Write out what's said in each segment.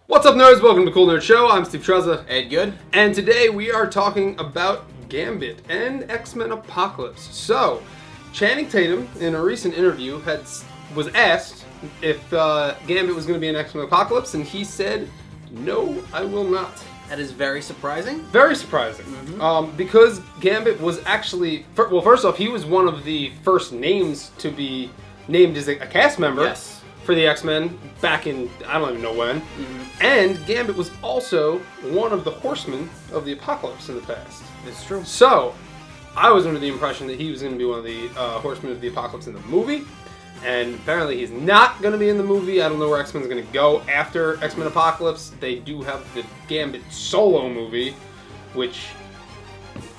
What's up, nerds? Welcome to Cool Nerd Show. I'm Steve Trezza. Ed Good. And today we are talking about Gambit and X-Men Apocalypse. So, Channing Tatum, in a recent interview, was asked if Gambit was going to be an X-Men Apocalypse, and he said, "No, I will not." That is very surprising. Very surprising. Because Gambit was actually... Well, first off, he was one of the first names to be named as a cast member. Yes. For the X-Men back in, I don't even know when. And Gambit was also one of the Horsemen of the Apocalypse in the past. It's true. So, I was under the impression that he was going to be one of the Horsemen of the Apocalypse in the movie. And apparently he's not going to be in the movie. I don't know where X-Men's going to go after X-Men Apocalypse. They do have the Gambit solo movie, which,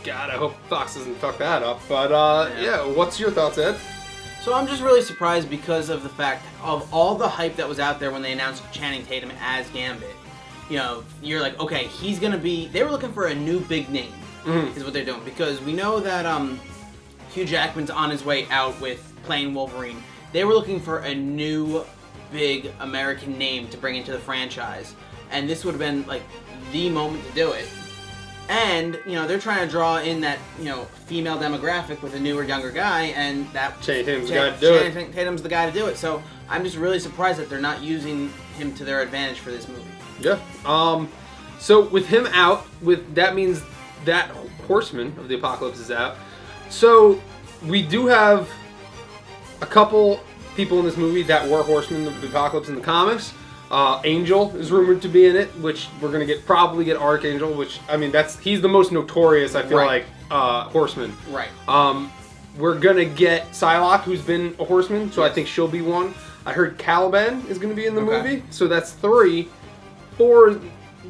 God, I hope Fox doesn't fuck that up. But, yeah, what's your thoughts, Ed? So I'm just really surprised because of the fact of all the hype that was out there when they announced Channing Tatum as Gambit. You know, you're like, okay, he's going to be... They were looking for a new big name, is what they're doing. Because we know that Hugh Jackman's on his way out with playing Wolverine. They were looking for a new big American name to bring into the franchise. And this would have been, like, the moment to do it. And, you know, they're trying to draw in that, you know, female demographic with a newer, younger guy, and that... Channing Tatum's the guy to do it. Channing Tatum's the guy to do it. So, I'm just really surprised that they're not using him to their advantage for this movie. Yeah. So, with him out, that means that Horseman of the Apocalypse is out. So, we do have a couple people in this movie that were Horsemen of the Apocalypse in the comics. Angel is rumored to be in it, which we're gonna probably get Archangel, which I mean he's the most notorious, I feel like, Horseman. Right. We're gonna get Psylocke, who's been a Horseman, so I think she'll be one. I heard Caliban is gonna be in the movie, so that's 3. 4,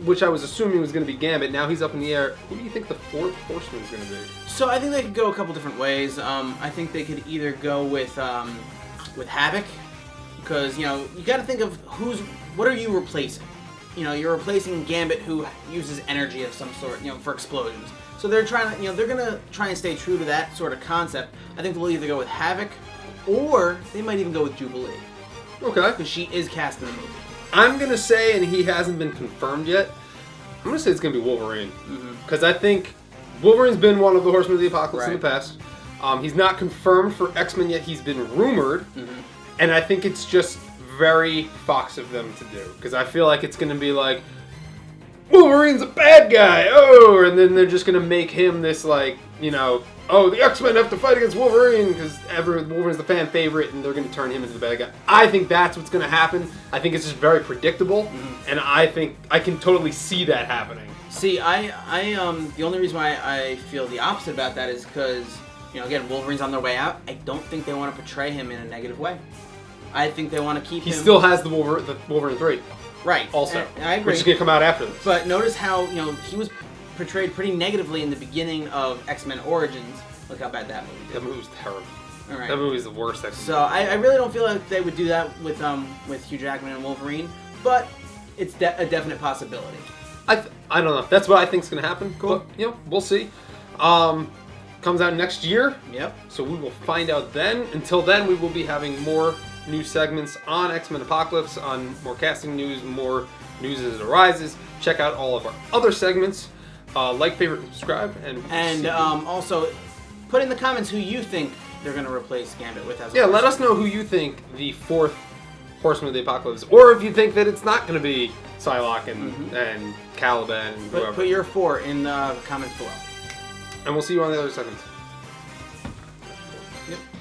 which I was assuming was gonna be Gambit. Now he's up in the air. Who do you think the 4th Horseman is gonna be? So I think they could go a couple different ways. I think they could either go with Havoc, because you know you got to think of what are you replacing? You know, you're replacing Gambit, who uses energy of some sort, you know, for explosions. So they're trying to, you know, they're gonna try and stay true to that sort of concept. I think they'll either go with Havoc, or they might even go with Jubilee. Okay. Because she is cast in the movie. I'm gonna say, and he hasn't been confirmed yet, I'm gonna say it's gonna be Wolverine. Because I think Wolverine's been one of the Horsemen of the Apocalypse in the past. He's not confirmed for X-Men yet. He's been rumored. And I think it's just very Fox of them to do. Because I feel like it's going to be like, Wolverine's a bad guy, oh! And then they're just going to make him this, like, you know, oh, the X-Men have to fight against Wolverine because Wolverine's the fan favorite, and they're going to turn him into the bad guy. I think that's what's going to happen. I think it's just very predictable, and I think I can totally see that happening. See, the only reason why I feel the opposite about that is because, you know, again, Wolverine's on their way out. I don't think they want to portray him in a negative way. I think they want to keep him... He still has the Wolverine 3. Right. Also. I agree. Which is going to come out after this. But notice how, you know, he was portrayed pretty negatively in the beginning of X-Men Origins. Look how bad that movie did. That movie was terrible. All right. That movie was the worst X-Men So I really don't feel like they would do that with Hugh Jackman and Wolverine. But it's a definite possibility. I don't know. That's what I think is going to happen. Cool. But, you know, we'll see. Comes out next year. Yep. So we will find out then. Until then, we will be having more new segments on X-Men Apocalypse, on more casting news, more news as it arises. Check out all of our other segments. Like, favorite, and subscribe. And also, put in the comments who you think they're going to replace Gambit with as a let us know who you think the 4th Horseman of the Apocalypse is. Or if you think that it's not going to be Psylocke and Caliban and whoever. Put your 4 in the comments below. And we'll see you on the other segments.